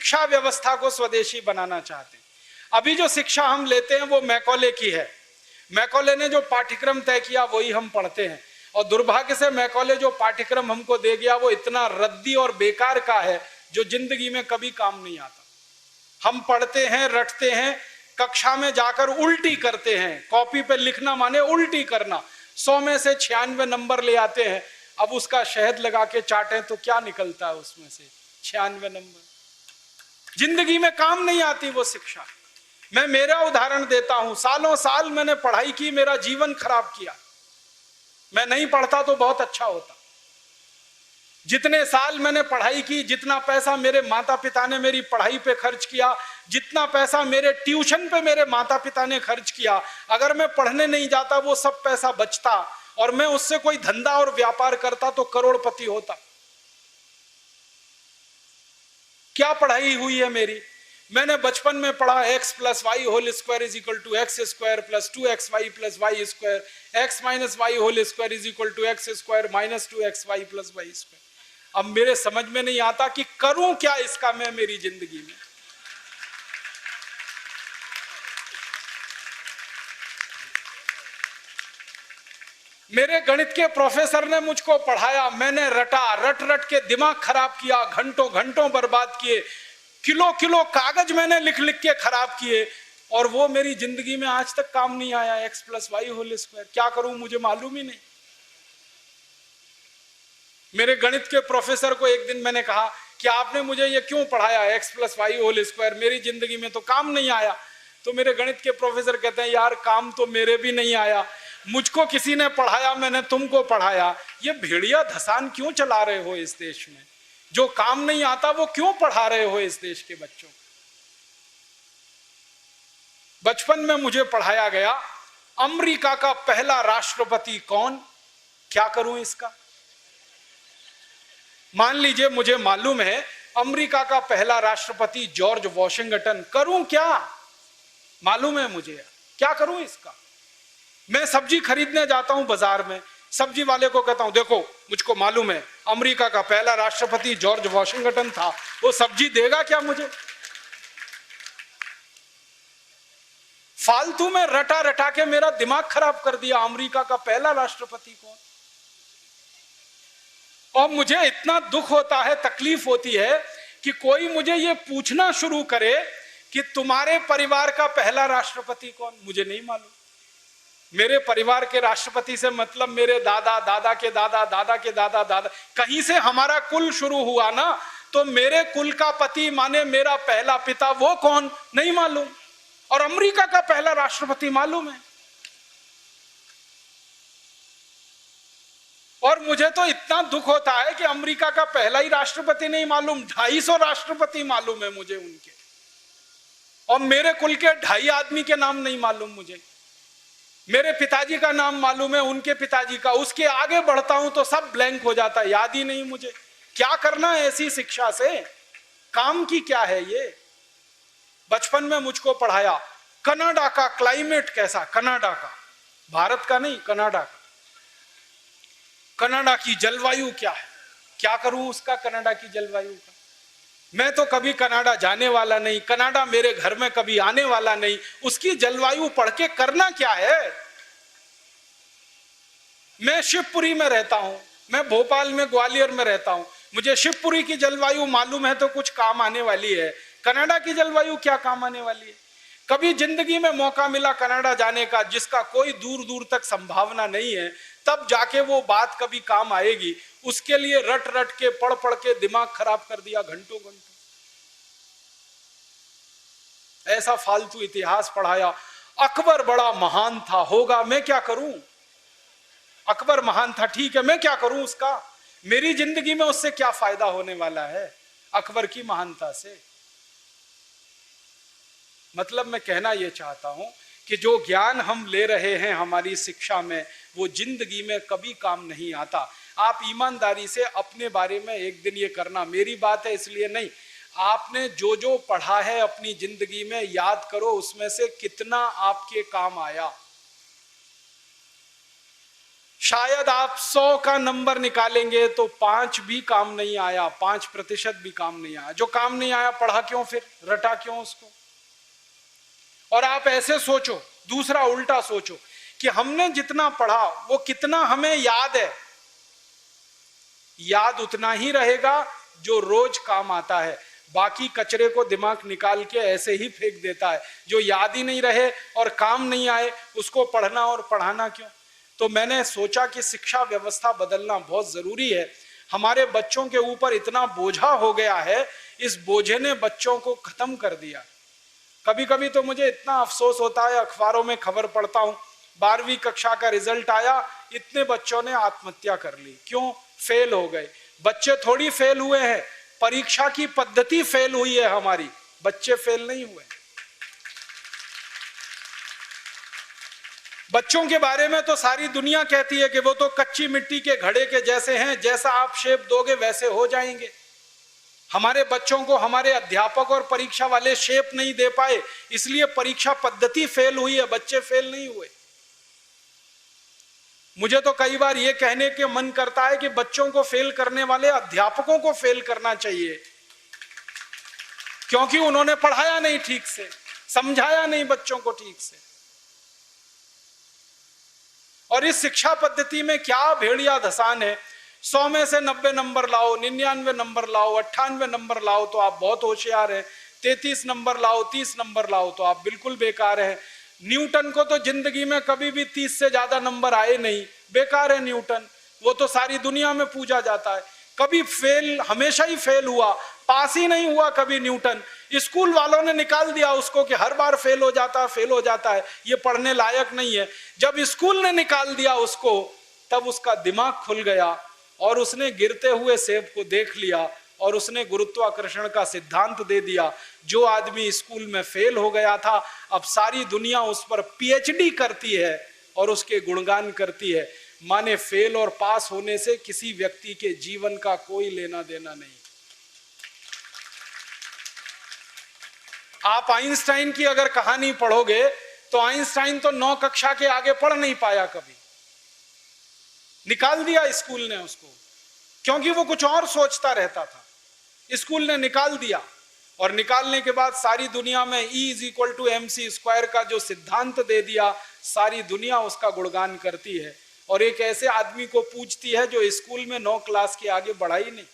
शिक्षा व्यवस्था को स्वदेशी बनाना चाहते हैं। अभी जो शिक्षा हम लेते हैं वो मैकॉले की है। मैकॉले ने जो पाठ्यक्रम तय किया वही हम पढ़ते हैं, और दुर्भाग्य से मैकॉले जो पाठ्यक्रम हमको दे गया वो इतना रद्दी और बेकार का है जो जिंदगी में कभी काम नहीं आता। हम पढ़ते हैं, रटते हैं, कक्षा में जाकर उल्टी करते हैं। कॉपी पे लिखना माने उल्टी करना। 100 में से 96 नंबर ले आते हैं। अब उसका शहद लगा के चाटें तो क्या निकलता है उसमें से? 96 नंबर। जिंदगी में काम नहीं आती वो शिक्षा। मैं मेरा उदाहरण देता हूं, सालों साल मैंने पढ़ाई की, मेरा जीवन खराब किया। मैं नहीं पढ़ता तो बहुत अच्छा होता। जितने साल मैंने पढ़ाई की, जितना पैसा मेरे माता पिता ने मेरी पढ़ाई पे खर्च किया, जितना पैसा मेरे ट्यूशन पे मेरे माता पिता ने खर्च किया, अगर मैं पढ़ने नहीं जाता वो सब पैसा बचता और मैं उससे कोई धंधा और व्यापार करता तो करोड़पति होता। क्या पढ़ाई हुई है मेरी? मैंने बचपन में पढ़ा x + y² = x² + 2xy + y², x - y² = x² - 2xy + y²। अब मेरे समझ में नहीं आता कि करूं क्या इसका मैं मेरी जिंदगी में। मेरे गणित के प्रोफेसर ने मुझको पढ़ाया, मैंने रटा, रट रट के दिमाग खराब किया, घंटों घंटों बर्बाद किए, किलो किलो कागज मैंने लिख लिख के खराब किए, और वो मेरी जिंदगी में आज तक काम नहीं आया। x + y² क्या करूं मुझे मालूम ही नहीं। मेरे गणित के प्रोफेसर को एक दिन मैंने कहा कि आपने मुझे ये क्यों पढ़ाया x + y², मेरी जिंदगी में तो काम नहीं आया। तो मेरे गणित के प्रोफेसर कहते हैं, यार काम तो मेरे भी नहीं आया, मुझको किसी ने पढ़ाया, मैंने तुमको पढ़ाया। ये भेड़िया धसान क्यों चला रहे हो इस देश में? जो काम नहीं आता वो क्यों पढ़ा रहे हो इस देश के बच्चों? बचपन में मुझे पढ़ाया गया अमेरिका का पहला राष्ट्रपति कौन, क्या करूं इसका? मान लीजिए मुझे मालूम है अमेरिका का पहला राष्ट्रपति जॉर्ज वॉशिंगटन, करूं क्या? मालूम है मुझे, क्या करूं इसका? मैं सब्जी खरीदने जाता हूं बाजार में, सब्जी वाले को कहता हूं देखो मुझको मालूम है अमेरिका का पहला राष्ट्रपति जॉर्ज वॉशिंगटन था, वो सब्जी देगा क्या मुझे? फालतू में रटा रटा के मेरा दिमाग खराब कर दिया। अमेरिका का पहला राष्ट्रपति कौन? और मुझे इतना दुख होता है, तकलीफ होती है कि कोई मुझे ये पूछना शुरू करे कि तुम्हारे परिवार का पहला राष्ट्रपति कौन? मुझे नहीं मालूम। मेरे परिवार के राष्ट्रपति से मतलब मेरे दादा, दादा के दादा, दादा के दादा, दादा, कहीं से हमारा कुल शुरू हुआ ना, तो मेरे कुल का पति माने मेरा पहला पिता, वो कौन? नहीं मालूम। और अमेरिका का पहला राष्ट्रपति मालूम है। और मुझे तो इतना दुख होता है कि अमेरिका का पहला ही राष्ट्रपति नहीं मालूम, 250 राष्ट्रपति मालूम है मुझे उनके, और मेरे कुल के 2.5 आदमी के नाम नहीं मालूम मुझे। मेरे पिताजी का नाम मालूम है, उनके पिताजी का, उसके आगे बढ़ता हूं तो सब ब्लैंक हो जाता है, याद ही नहीं मुझे। क्या करना है ऐसी शिक्षा से? काम की क्या है ये? बचपन में मुझको पढ़ाया कनाडा का क्लाइमेट कैसा, कनाडा का, भारत का नहीं, कनाडा का। कनाडा की जलवायु क्या है, क्या करूं उसका कनाडा की जलवायु का? मैं तो कभी कनाडा जाने वाला नहीं, कनाडा मेरे घर में कभी आने वाला नहीं, उसकी जलवायु पढ़ के करना क्या है? मैं शिवपुरी में रहता हूं, मैं भोपाल में, ग्वालियर में रहता हूं, मुझे शिवपुरी की जलवायु मालूम है तो कुछ काम आने वाली है। कनाडा की जलवायु क्या काम आने वाली है? कभी जिंदगी में मौका मिला कनाडा जाने का, जिसका कोई दूर दूर तक संभावना नहीं है, तब जाके वो बात कभी काम आएगी। उसके लिए रट रट के, पढ़ पढ़ के दिमाग खराब कर दिया घंटों घंटों। ऐसा फालतू इतिहास पढ़ाया। अकबर बड़ा महान था, होगा, मैं क्या करूं? अकबर महान था, ठीक है, मैं क्या करूं उसका? मेरी जिंदगी में उससे क्या फायदा होने वाला है अकबर की महानता से? मतलब मैं कहना यह चाहता हूं कि जो ज्ञान हम ले रहे हैं हमारी शिक्षा में, वो जिंदगी में कभी काम नहीं आता। आप ईमानदारी से अपने बारे में एक दिन ये करना, मेरी बात है इसलिए नहीं, आपने जो जो पढ़ा है अपनी जिंदगी में याद करो, उसमें से कितना आपके काम आया। शायद आप 100 का नंबर निकालेंगे तो 5 भी काम नहीं आया, 5% भी काम नहीं आया। जो काम नहीं आया पढ़ा क्यों, फिर रटा क्यों उसको? और आप ऐसे सोचो, दूसरा उल्टा सोचो कि हमने जितना पढ़ा वो कितना हमें याद है। याद उतना ही रहेगा जो रोज काम आता है, बाकी कचरे को दिमाग निकाल के ऐसे ही फेंक देता है। जो याद ही नहीं रहे और काम नहीं आए उसको पढ़ना और पढ़ाना क्यों? तो मैंने सोचा कि शिक्षा व्यवस्था बदलना बहुत जरूरी है। हमारे बच्चों के ऊपर इतना बोझा हो गया है, इस बोझे ने बच्चों को खत्म कर दिया। कभी कभी तो मुझे इतना अफसोस होता है, अखबारों में खबर पढ़ता हूं 12वीं कक्षा का रिजल्ट आया, इतने बच्चों ने आत्महत्या कर ली। क्यों? फेल हो गए। बच्चे थोड़ी फेल हुए हैं, परीक्षा की पद्धति फेल हुई है हमारी, बच्चे फेल नहीं हुए। बच्चों के बारे में तो सारी दुनिया कहती है कि वो तो कच्ची मिट्टी के घड़े के जैसे हैं, जैसा आप शेप दोगे वैसे हो जाएंगे। हमारे बच्चों को हमारे अध्यापक और परीक्षा वाले शेप नहीं दे पाए, इसलिए परीक्षा पद्धति फेल हुई है, बच्चे फेल नहीं हुए। मुझे तो कई बार यह कहने के मन करता है कि बच्चों को फेल करने वाले अध्यापकों को फेल करना चाहिए, क्योंकि उन्होंने पढ़ाया नहीं ठीक से, समझाया नहीं बच्चों को ठीक से। और इस शिक्षा पद्धति में क्या भेड़िया धसान है। 100 में से 90 नंबर लाओ, 99 नंबर लाओ, 98 नंबर लाओ तो आप बहुत होशियार हैं, 33 नंबर लाओ, 30 नंबर लाओ तो आप बिल्कुल बेकार हैं। न्यूटन को तो जिंदगी में कभी भी 30 से ज्यादा नंबर आए नहीं, बेकार है न्यूटन, वो तो सारी दुनिया में पूजा जाता है। कभी फेल, हमेशा ही फेल हुआ, पास ही नहीं हुआ कभी न्यूटन। स्कूल वालों ने निकाल दिया उसको कि हर बार फेल हो जाता है, ये पढ़ने लायक नहीं है। जब स्कूल ने निकाल दिया उसको, तब उसका दिमाग खुल गया और उसने गिरते हुए सेब को देख लिया और उसने गुरुत्वाकर्षण का सिद्धांत दे दिया। जो आदमी स्कूल में फेल हो गया था, अब सारी दुनिया उस पर पीएचडी करती है और उसके गुणगान करती है। माने फेल और पास होने से किसी व्यक्ति के जीवन का कोई लेना देना नहीं। आप आइंस्टाइन की अगर कहानी पढ़ोगे तो आइंस्टाइन तो 9 कक्षा के आगे पढ़ नहीं पाया, कभी निकाल दिया स्कूल ने उसको, क्योंकि वो कुछ और सोचता रहता था। स्कूल ने निकाल दिया और निकालने के बाद सारी दुनिया में E=mc² का जो सिद्धांत दे दिया, सारी दुनिया उसका गुणगान करती है और एक ऐसे आदमी को पूछती है जो स्कूल में 9 क्लास के आगे बढ़ा ही नहीं।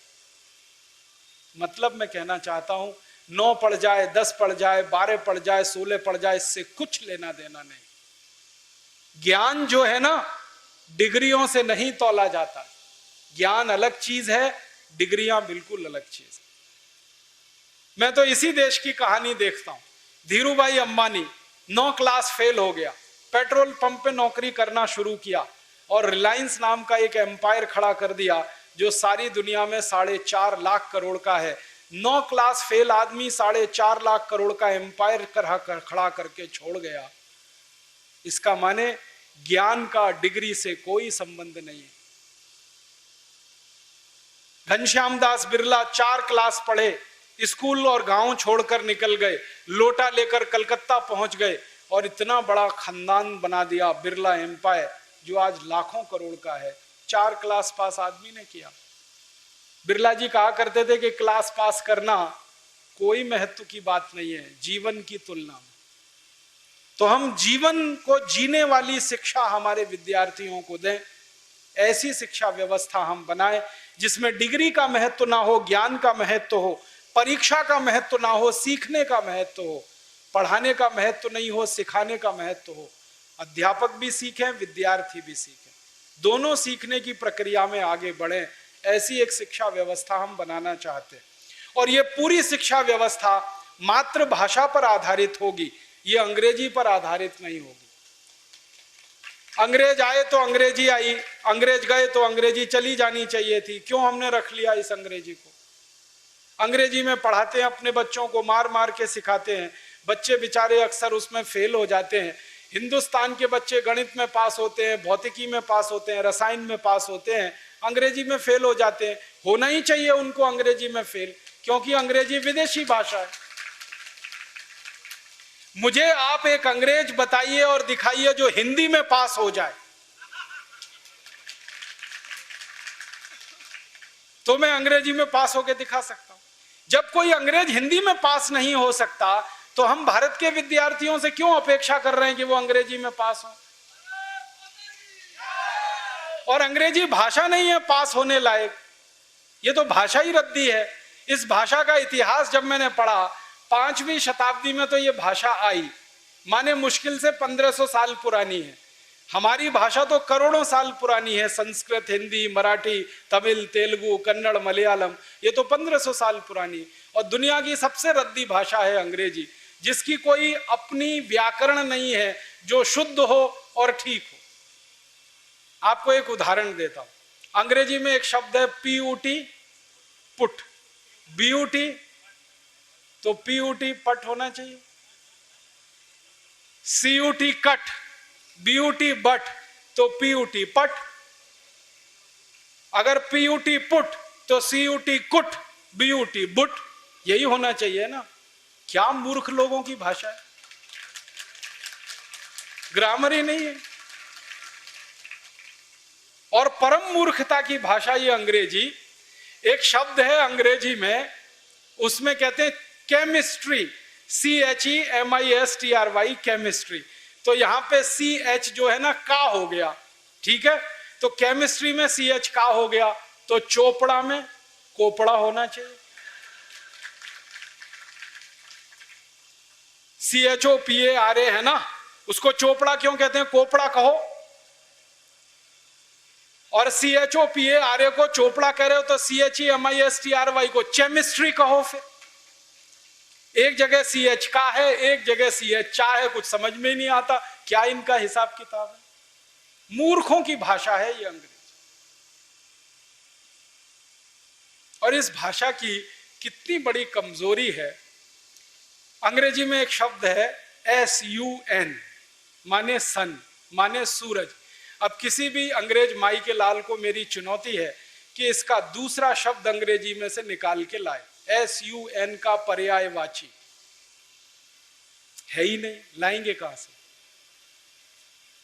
मतलब मैं कहना चाहता हूं, 9 पढ़ जाए, 10 पढ़ जाए, 12 पढ़ जाए, 16 पढ़ जाए, इससे कुछ लेना देना नहीं। ज्ञान जो है ना, डिग्रियों से नहीं तौला जाता। ज्ञान अलग चीज है, डिग्रियां बिल्कुल अलग चीज है। मैं तो इसी देश की कहानी देखता हूं। धीरूभाई अंबानी 9 क्लास फेल हो गया, पेट्रोल पंप पे नौकरी करना शुरू किया और रिलायंस नाम का एक एम्पायर खड़ा कर दिया जो सारी दुनिया में 4.5 लाख करोड़ का है। 9 क्लास फेल आदमी 4.5 लाख करोड़ का एम्पायर खड़ा करके छोड़ गया। इसका माने ज्ञान का डिग्री से कोई संबंध नहीं है। घनश्याम दास बिरला 4 क्लास पढ़े, स्कूल और गांव छोड़कर निकल गए, लोटा लेकर कलकत्ता पहुंच गए और इतना बड़ा खानदान बना दिया, बिरला एम्पायर, जो आज लाखों करोड़ का है। 4 क्लास पास आदमी ने किया। बिरला जी कहा करते थे कि क्लास पास करना कोई महत्व की बात नहीं है जीवन की तुलना में। तो हम जीवन को जीने वाली शिक्षा हमारे विद्यार्थियों को दें, ऐसी शिक्षा व्यवस्था हम बनाएं जिसमें डिग्री का महत्व ना हो, ज्ञान का महत्व हो, परीक्षा का महत्व ना हो, सीखने का महत्व हो। पढ़ाने का महत्व नहीं हो, सिखाने का महत्व हो। अध्यापक भी सीखें, विद्यार्थी भी सीखें, दोनों सीखने की प्रक्रिया में आगे बढ़ें। ऐसी एक शिक्षा व्यवस्था हम बनाना चाहते हैं और ये पूरी शिक्षा व्यवस्था मातृभाषा पर आधारित होगी, ये अंग्रेजी पर आधारित नहीं होगी। अंग्रेज आए तो अंग्रेजी आई, अंग्रेज गए तो अंग्रेजी चली जानी चाहिए थी। क्यों हमने रख लिया इस अंग्रेजी को? अंग्रेजी में पढ़ाते हैं अपने बच्चों को, मार मार के सिखाते हैं, बच्चे बेचारे अक्सर उसमें फेल हो जाते हैं। हिंदुस्तान के बच्चे गणित में पास होते हैं, भौतिकी में पास होते हैं, रसायन में पास होते हैं, अंग्रेजी में फेल हो जाते हैं। होना ही चाहिए उनको अंग्रेजी में फेल, क्योंकि अंग्रेजी विदेशी भाषा है। मुझे आप एक अंग्रेज बताइए और दिखाइए जो हिंदी में पास हो जाए। तो मैं अंग्रेजी में पास होकर दिखा सकता हूं। जब कोई अंग्रेज हिंदी में पास नहीं हो सकता तो हम भारत के विद्यार्थियों से क्यों अपेक्षा कर रहे हैं कि वो अंग्रेजी में पास हो? और अंग्रेजी भाषा नहीं है पास होने लायक, ये तो भाषा ही रद्दी है। इस भाषा का इतिहास जब मैंने पढ़ा, 5वीं शताब्दी में तो ये भाषा आई, माने मुश्किल से 1500 साल पुरानी है। हमारी भाषा तो करोड़ों साल पुरानी है, संस्कृत, हिंदी, मराठी, तमिल, तेलुगु, कन्नड़, मलयालम, ये तो 1500 साल पुरानी। और दुनिया की सबसे रद्दी भाषा है अंग्रेजी, जिसकी कोई अपनी व्याकरण नहीं है जो शुद्ध हो और ठीक हो। आपको एक उदाहरण देता हूं। अंग्रेजी में एक शब्द है पीयूटी, पुट, बीयूटी, तो पीयूटी पट होना चाहिए। सीयूटी कट, बीयूटी बट, तो पीयूटी पट। अगर पीयूटी पुट तो सीयूटी कुट, बीयूटी बुट, यही होना चाहिए ना। क्या मूर्ख लोगों की भाषा है, ग्रामर ही नहीं है। और परम मूर्खता की भाषा ये अंग्रेजी। एक शब्द है अंग्रेजी में, उसमें कहते हैं केमिस्ट्री, CHEMISTRY, केमिस्ट्री। तो यहां पे CH जो है ना का हो गया, ठीक है। तो केमिस्ट्री में CH का हो गया, तो चोपड़ा में कोपड़ा होना चाहिए। CHOPARA है ना, उसको चोपड़ा क्यों कहते हैं, कोपड़ा कहो। और CHOPARA को चोपड़ा कह रहे हो तो CHEMISTRY को केमिस्ट्री कहो। फिर एक जगह CH का है, एक जगह CH चा है, कुछ समझ में नहीं आता क्या इनका हिसाब किताब है। मूर्खों की भाषा है ये अंग्रेजी। और इस भाषा की कितनी बड़ी कमजोरी है। अंग्रेजी में एक शब्द है SUN, माने सन, माने सूरज। अब किसी भी अंग्रेज माई के लाल को मेरी चुनौती है कि इसका दूसरा शब्द अंग्रेजी में से निकाल के लाए। SUN का पर्यायवाची है ही नहीं, लाएंगे कहां से?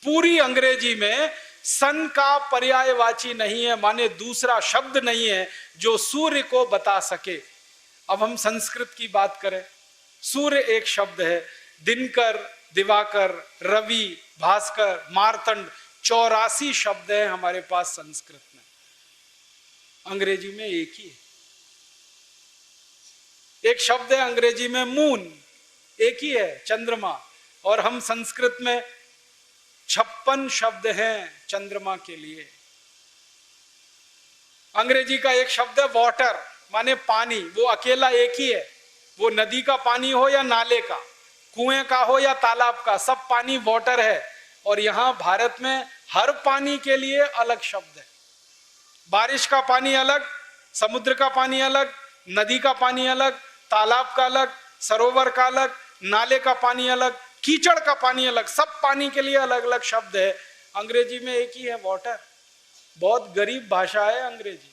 पूरी अंग्रेजी में सन का पर्यायवाची नहीं है, माने दूसरा शब्द नहीं है जो सूर्य को बता सके। अब हम संस्कृत की बात करें, सूर्य एक शब्द है, दिनकर, दिवाकर, रवि, भास्कर, मार्तंड, 84 शब्द हैं हमारे पास संस्कृत में। अंग्रेजी में एक ही है। एक शब्द है अंग्रेजी में मून, एक ही है, चंद्रमा। और हम संस्कृत में 56 शब्द हैं चंद्रमा के लिए। अंग्रेजी का एक शब्द है वाटर, माने पानी, वो अकेला एक ही है। वो नदी का पानी हो या नाले का, कुएं का हो या तालाब का, सब पानी वाटर है। और यहां भारत में हर पानी के लिए अलग शब्द है। बारिश का पानी अलग, समुद्र का पानी अलग, नदी का पानी अलग, तालाब का अलग, सरोवर का अलग, नाले का पानी अलग, कीचड़ का पानी अलग, सब पानी के लिए अलग अलग शब्द है। अंग्रेजी में एक ही है, वाटर। बहुत गरीब भाषा है अंग्रेजी,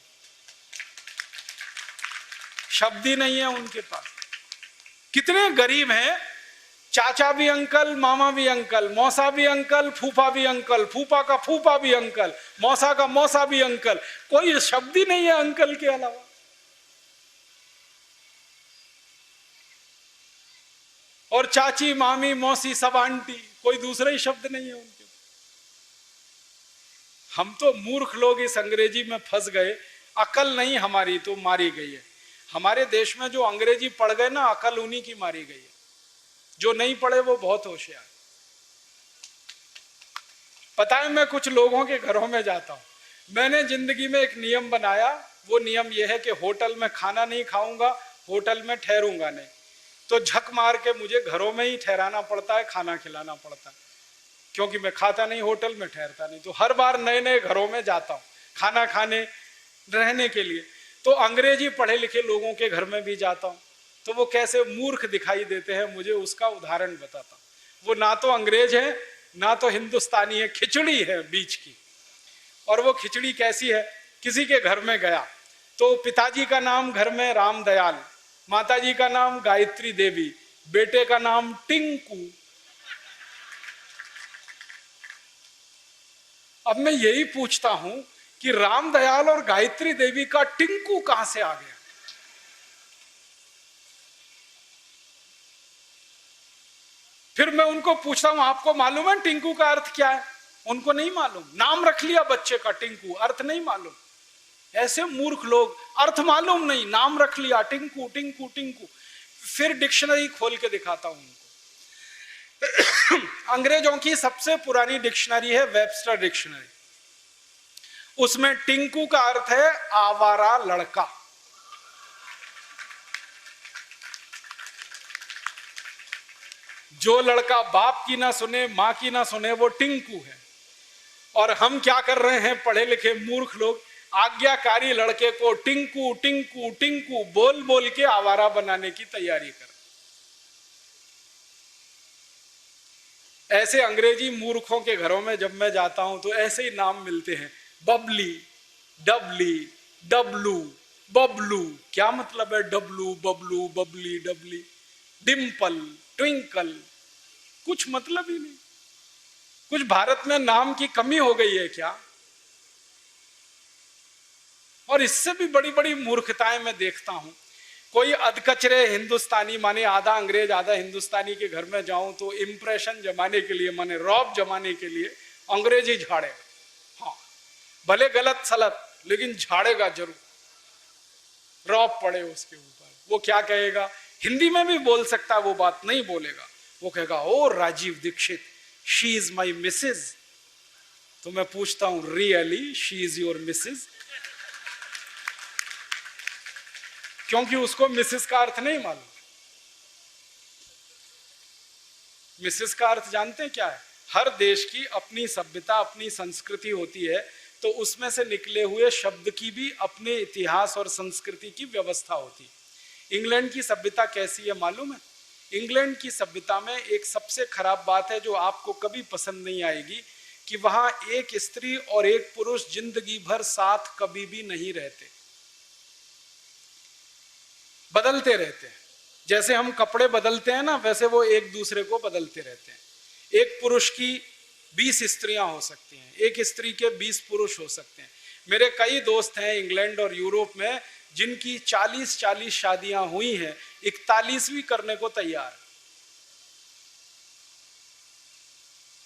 शब्द ही नहीं है उनके पास। कितने गरीब हैं, चाचा भी अंकल, मामा भी अंकल, मौसा भी अंकल, फूफा भी अंकल, फूफा का फूफा भी अंकल, मौसा का मौसा भी अंकल, कोई शब्द ही नहीं है अंकल के अलावा। और चाची, मामी, मौसी, सब आंटी, कोई दूसरा ही शब्द नहीं है उनके। हम तो मूर्ख लोग इस अंग्रेजी में फंस गए। अकल नहीं हमारी तो मारी गई है। हमारे देश में जो अंग्रेजी पढ़ गए ना, अकल उन्हीं की मारी गई है। जो नहीं पढ़े वो बहुत होशियार। पता है, मैं कुछ लोगों के घरों में जाता हूं। मैंने जिंदगी में एक नियम बनाया, वो नियम यह है कि होटल में खाना नहीं खाऊंगा, होटल में ठहरूंगा नहीं। तो झक मार के मुझे घरों में ही ठहराना पड़ता है, खाना खिलाना पड़ता है, क्योंकि मैं खाता नहीं, होटल में ठहरता नहीं। तो हर बार नए नए घरों में जाता हूँ खाना खाने, रहने के लिए। तो अंग्रेजी पढ़े लिखे लोगों के घर में भी जाता हूँ, तो वो कैसे मूर्ख दिखाई देते हैं मुझे उसका उदाहरण बताता हूँ। वो ना तो अंग्रेज है ना तो हिंदुस्तानी है, खिचड़ी है बीच की। और वो खिचड़ी कैसी है, किसी के घर में गया तो पिताजी का नाम घर में रामदयाल, माताजी का नाम गायत्री देवी, बेटे का नाम टिंकू। अब मैं यही पूछता हूं कि रामदयाल और गायत्री देवी का टिंकू कहां से आ गया। फिर मैं उनको पूछता हूं आपको मालूम है टिंकू का अर्थ क्या है? उनको नहीं मालूम। नाम रख लिया बच्चे का टिंकू, अर्थ नहीं मालूम। ऐसे मूर्ख लोग, अर्थ मालूम नहीं, नाम रख लिया टिंकू टिंकू टिंकू। फिर डिक्शनरी खोल के दिखाता हूं उनको। अंग्रेजों की सबसे पुरानी डिक्शनरी है वेबस्टर डिक्शनरी। उसमें टिंकू का अर्थ है आवारा लड़का। जो लड़का बाप की ना सुने, मां की ना सुने, वो टिंकू है। और हम क्या कर रहे हैं पढ़े लिखे मूर्ख लोग, आज्ञाकारी लड़के को टिंकू टिंकू टिंकू बोल बोल के आवारा बनाने की तैयारी कर। ऐसे अंग्रेजी मूर्खों के घरों में जब मैं जाता हूं तो ऐसे ही नाम मिलते हैं, बबली, डबली, डब्लू, बबलू। क्या मतलब है डब्लू, बबलू, बबली, डबली? डिम्पल, ट्विंकल, कुछ मतलब ही नहीं। कुछ भारत में नाम की कमी हो गई है क्या? और इससे भी बड़ी बड़ी मूर्खताएं मैं देखता हूं। कोई अधकचरे हिंदुस्तानी, माने आधा अंग्रेज आधा हिंदुस्तानी के घर में जाऊं तो इंप्रेशन जमाने के लिए, माने रौब जमाने के लिए अंग्रेजी झाड़ेगा। हाँ, भले गलत सलत, लेकिन झाड़ेगा जरूर, रौब पड़े उसके ऊपर। वो क्या कहेगा? हिंदी में भी बोल सकता है, वो बात नहीं बोलेगा। वो कहेगा oh Rajiv Dixit, she is my Mrs. तो मैं पूछता हूं really she is your Mrs? क्योंकि उसको मिसेस का अर्थ नहीं मालूम। मिसेस का अर्थ जानते हैं क्या है? हर देश की अपनी सभ्यता, अपनी संस्कृति होती है, तो उसमें से निकले हुए शब्द की भी अपने इतिहास और संस्कृति की व्यवस्था होती है। इंग्लैंड की सभ्यता कैसी है मालूम है? इंग्लैंड की सभ्यता में एक सबसे खराब बात है जो आपको कभी पसंद नहीं आएगी, कि वहां एक स्त्री और एक पुरुष जिंदगी भर साथ कभी भी नहीं रहते, बदलते रहते हैं। जैसे हम कपड़े बदलते हैं ना, वैसे वो एक दूसरे को बदलते रहते हैं। एक पुरुष की 20 स्त्रियां हो सकती हैं, एक स्त्री के 20 पुरुष हो सकते हैं। मेरे कई दोस्त हैं इंग्लैंड और यूरोप में जिनकी 40-40 शादियां हुई हैं, 41वीं करने को तैयार।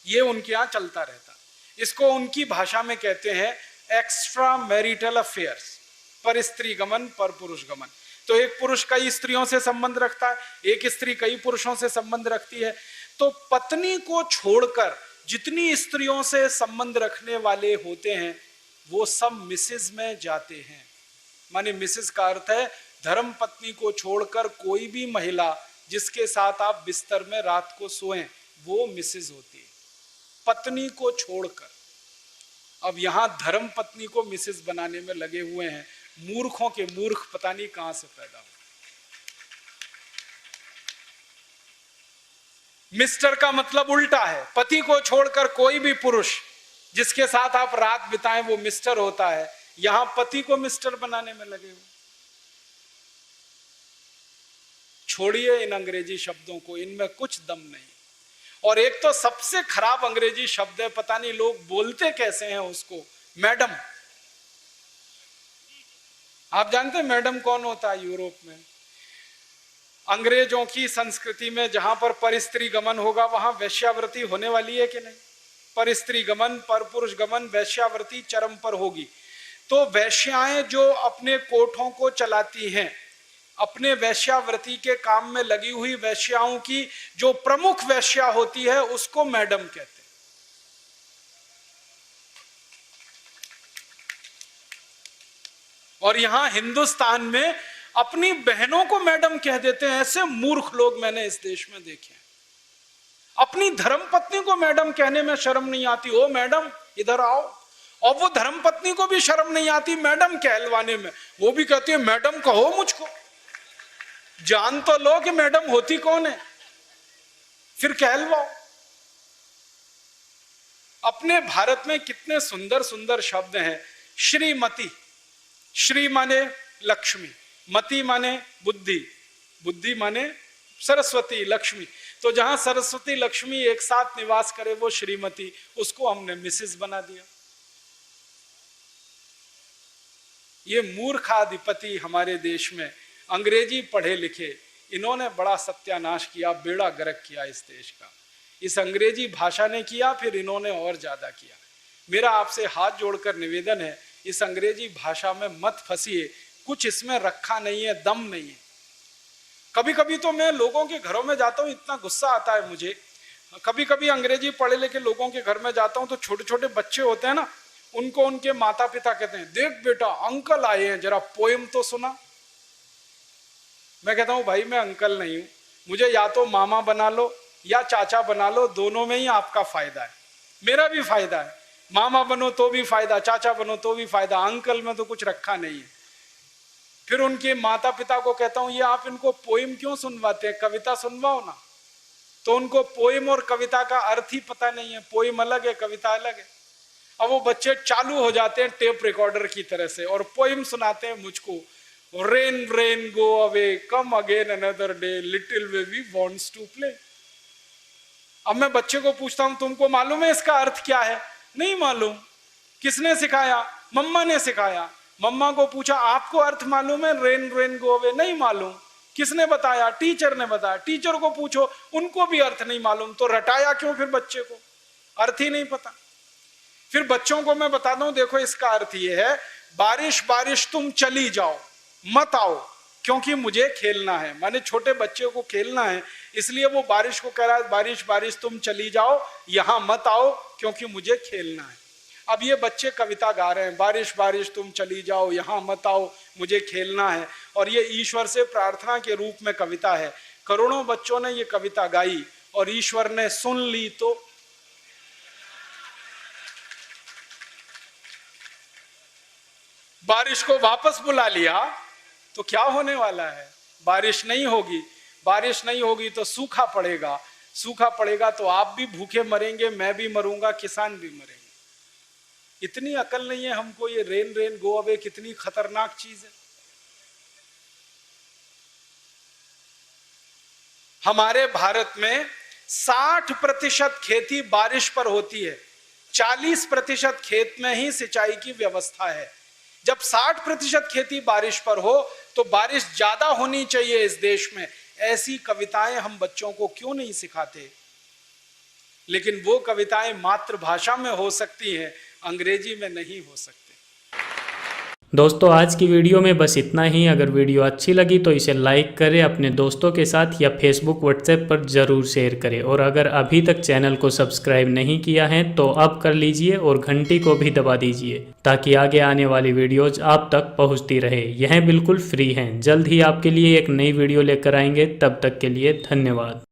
ये उनके यहां चलता रहता। इसको उनकी भाषा में कहते हैं एक्स्ट्रा मैरिटल अफेयर्स, पर स्त्री गमन पर पुरुष गमन। तो एक पुरुष कई स्त्रियों से संबंध रखता है, एक स्त्री कई पुरुषों से संबंध रखती है। तो पत्नी को छोड़कर जितनी स्त्रियों से संबंध रखने वाले होते हैं वो सब मिसेज में जाते हैं। माने मिसेज का अर्थ है धर्म पत्नी को छोड़कर कोई भी महिला जिसके साथ आप बिस्तर में रात को सोएं, वो मिसेज होती है, पत्नी को छोड़कर। अब यहां धर्म पत्नी को मिसेज बनाने में लगे हुए हैं मूर्खों के मूर्ख, पता नहीं कहां से पैदा हुए। मिस्टर का मतलब उल्टा है, पति को छोड़कर कोई भी पुरुष जिसके साथ आप रात बिताएं वो मिस्टर होता है। यहां पति को मिस्टर बनाने में लगे हुए। छोड़िए इन अंग्रेजी शब्दों को, इनमें कुछ दम नहीं। और एक तो सबसे खराब अंग्रेजी शब्द है, पता नहीं लोग बोलते कैसे हैं उसको, मैडम। आप जानते हैं मैडम कौन होता है यूरोप में? अंग्रेजों की संस्कृति में जहां पर पर स्त्री गमन होगा वहां वैश्यावृत्ति होने वाली है कि नहीं? पर स्त्री गमन, पर पुरुष गमन, वैश्यावृत्ति चरम पर होगी। तो वैश्याएं जो अपने कोठों को चलाती हैं, अपने वैश्यावृत्ति के काम में लगी हुई वैश्याओं की जो प्रमुख वैश्या होती है उसको मैडम कहते हैं। और यहां हिंदुस्तान में अपनी बहनों को मैडम कह देते हैं। ऐसे मूर्ख लोग मैंने इस देश में देखे हैं। अपनी धर्मपत्नी को मैडम कहने में शर्म नहीं आती, ओ मैडम इधर आओ। और वो धर्मपत्नी को भी शर्म नहीं आती मैडम कहलवाने में, वो भी कहती है मैडम कहो मुझको। जान तो लो कि मैडम होती कौन है, फिर कहलवाओ। अपने भारत में कितने सुंदर सुंदर शब्द हैं। श्रीमती, श्री माने लक्ष्मी, मति माने बुद्धि, बुद्धि माने सरस्वती लक्ष्मी। तो जहां सरस्वती लक्ष्मी एक साथ निवास करे वो श्रीमती, उसको हमने मिसेस बना दिया। ये मूर्खाधिपति हमारे देश में अंग्रेजी पढ़े लिखे, इन्होंने बड़ा सत्यानाश किया, बेड़ा गर्क किया इस देश का। इस अंग्रेजी भाषा ने किया, फिर इन्होंने और ज्यादा किया। मेरा आपसे हाथ जोड़कर निवेदन है, इस अंग्रेजी भाषा में मत फंसिए, कुछ इसमें रखा नहीं है, दम नहीं है। कभी कभी तो मैं लोगों के घरों में जाता हूँ, इतना गुस्सा आता है मुझे। कभी कभी अंग्रेजी पढ़े लिखे लोगों के घर में जाता हूँ तो छोटे छोटे बच्चे होते हैं ना, उनको उनके माता पिता कहते हैं, देख बेटा अंकल आए हैं, जरा पोएम तो सुना। मैं कहता हूँ भाई मैं अंकल नहीं हूं, मुझे या तो मामा बना लो या चाचा बना लो, दोनों में ही आपका फायदा है, मेरा भी फायदा है। मामा बनो तो भी फायदा, चाचा बनो तो भी फायदा, अंकल में तो कुछ रखा नहीं है। फिर उनके माता पिता को कहता हूं, ये आप इनको पोएम क्यों सुनवाते हैं, कविता सुनवाओ ना। तो उनको पोएम और कविता का अर्थ ही पता नहीं है, पोएम अलग है, कविता अलग है। अब वो बच्चे चालू हो जाते हैं टेप रिकॉर्डर की तरह से और पोएम सुनाते हैं मुझको, rain rain go away come again another day little baby wants to play. अब मैं बच्चे को पूछता हूं, तुमको मालूम है इसका अर्थ क्या है? नहीं मालूम। किसने सिखाया? मम्मा ने सिखाया। मम्मा को पूछा, आपको अर्थ मालूम है रेन रेन गो अवे? नहीं मालूम। किसने बताया? टीचर ने बताया। टीचर को पूछो, उनको भी अर्थ नहीं मालूम। तो रटाया क्यों फिर बच्चे को? अर्थ ही नहीं पता। फिर बच्चों को मैं बताता हूं, देखो इसका अर्थ ये है, बारिश बारिश तुम चली जाओ, मत आओ क्योंकि मुझे खेलना है। माने छोटे बच्चे को खेलना है, इसलिए वो बारिश को कह रहा है, बारिश बारिश तुम चली जाओ, यहां मत आओ क्योंकि मुझे खेलना है। अब ये बच्चे कविता गा रहे हैं, बारिश बारिश तुम चली जाओ, यहां मत आओ, मुझे खेलना है, और ये ईश्वर से प्रार्थना के रूप में कविता है। करोड़ों बच्चों ने ये कविता गाई और ईश्वर ने सुन ली तो बारिश को वापस बुला लिया। तो क्या होने वाला है? बारिश नहीं होगी। बारिश नहीं होगी तो सूखा पड़ेगा। सूखा पड़ेगा तो आप भी भूखे मरेंगे, मैं भी मरूंगा, किसान भी मरेंगे। इतनी अकल नहीं है हमको, ये रेन रेन गो अवे कितनी खतरनाक चीज है। हमारे भारत में 60% खेती बारिश पर होती है, 40% खेत में ही सिंचाई की व्यवस्था है। जब 60% खेती बारिश पर हो तो बारिश ज्यादा होनी चाहिए इस देश में। ऐसी कविताएं हम बच्चों को क्यों नहीं सिखाते? लेकिन वो कविताएं मातृभाषा में हो सकती हैं, अंग्रेजी में नहीं हो सकती। दोस्तों आज की वीडियो में बस इतना ही। अगर वीडियो अच्छी लगी तो इसे लाइक करें, अपने दोस्तों के साथ या फेसबुक व्हाट्सएप पर ज़रूर शेयर करें, और अगर अभी तक चैनल को सब्सक्राइब नहीं किया है तो अब कर लीजिए और घंटी को भी दबा दीजिए ताकि आगे आने वाली वीडियोज आप तक पहुंचती रहे। यह बिल्कुल फ्री हैं। जल्द ही आपके लिए एक नई वीडियो लेकर आएंगे, तब तक के लिए धन्यवाद।